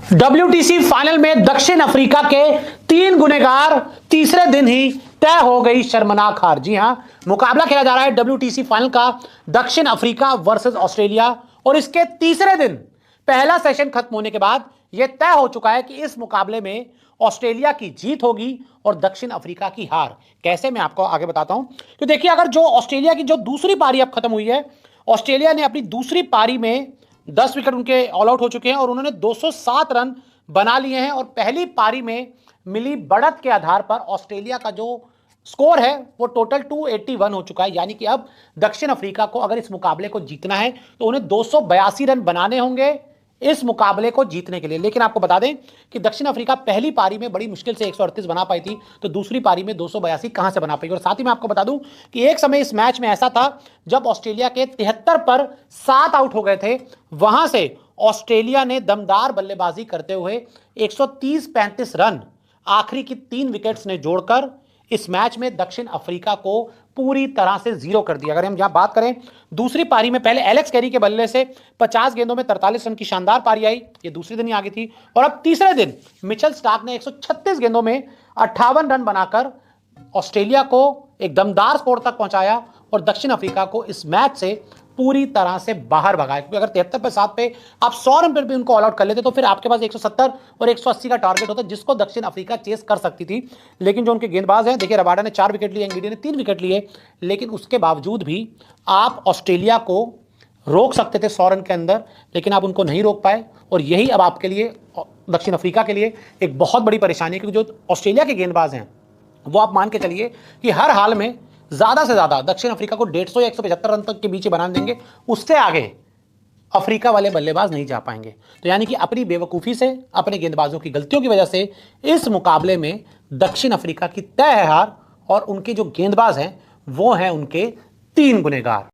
WTC final में दक्षिण Africa के 3 गुनेगार, तीसरे दिन ही तय हो गई शर्मनाक हार। जी हां, मुकाबला खेला जा रहा है WTC फाइनल का दक्षिण अफ्रीका वर्सेस ऑस्ट्रेलिया और इसके तीसरे दिन पहला सेशन खत्म होने के बाद यह तय हो चुका है कि इस मुकाबले में ऑस्ट्रेलिया की जीत होगी और दक्षिण अफ्रीका की हार। कैसे, मैं आपको आगे बताता हूं। तो देखिए, अगर जो ऑस्ट्रेलिया की जो दूसरी पारी अब खत्म हुई है, ऑस्ट्रेलिया ने अपनी दूसरी पारी में 10 विकेट उनके ऑल आउट हो चुके हैं और उन्होंने 207 रन बना लिए हैं और पहली पारी में मिली बढ़त के आधार पर ऑस्ट्रेलिया का जो स्कोर है वो टोटल 281 हो चुका है। यानी कि अब दक्षिण अफ्रीका को अगर इस मुकाबले को जीतना है तो उन्हें 282 रन बनाने होंगे इस मुकाबले को जीतने के लिए। लेकिन आपको बता दें कि दक्षिण अफ्रीका पहली पारी में बड़ी मुश्किल से 138 बना पाई थी, तो दूसरी पारी में 282 कहां से बना पाई। और साथ ही मैं आपको बता दूं कि एक समय इस मैच में ऐसा था जब ऑस्ट्रेलिया के 73 पर 7 आउट हो गए थे, वहां से ऑस्ट्रेलिया ने दमदार बल्लेबाजी करते हुए 130-35 रन आखिरी की 3 विकेट्स ने जोड़कर इस मैच में दक्षिण अफ्रीका को पूरी तरह से जीरो कर दिया। अगर हम यहां बात करें दूसरी पारी में, पहले एलेक्स कैरी के बल्ले से 50 गेंदों में 43 रन की शानदार पारी आई, ये दूसरे दिन ही आ गई थी। और अब तीसरे दिन मिचेल स्टार्क ने 136 गेंदों में 58 रन बनाकर ऑस्ट्रेलिया को एक दमदार स्कोर तक पहुंचाया और दक्षिण अफ्रीका को इस मैच से पूरी तरह से बाहर भगाया। क्योंकि अगर 73 पे 7 पे आप 100 रन पर भी उनको ऑल आउट कर लेते तो फिर आपके पास 170 और 180 का टारगेट होता जिसको दक्षिण अफ्रीका चेस कर सकती थी। लेकिन जो उनके गेंदबाज हैं, देखिए, रबाडा ने 4 विकेट लिए, एंगिडी ने 3 विकेट लिए, लेकिन उसके बावजूद भी आप ऑस्ट्रेलिया को रोक सकते थे 100 रन के अंदर, लेकिन आप उनको नहीं रोक पाए। और यही अब आपके लिए, दक्षिण अफ्रीका के लिए एक बहुत बड़ी परेशानी है, क्योंकि जो ऑस्ट्रेलिया के गेंदबाज हैं वो आप मान के चलिए कि हर हाल में ज्यादा से ज्यादा दक्षिण अफ्रीका को 150 या 175 रन तक के बीच बना देंगे, उससे आगे अफ्रीका वाले बल्लेबाज नहीं जा पाएंगे। तो यानी कि अपनी बेवकूफ़ी से, अपने गेंदबाजों की गलतियों की वजह से इस मुकाबले में दक्षिण अफ्रीका की तय है हार और उनके जो गेंदबाज हैं वो हैं उनके 3 गुनेगार।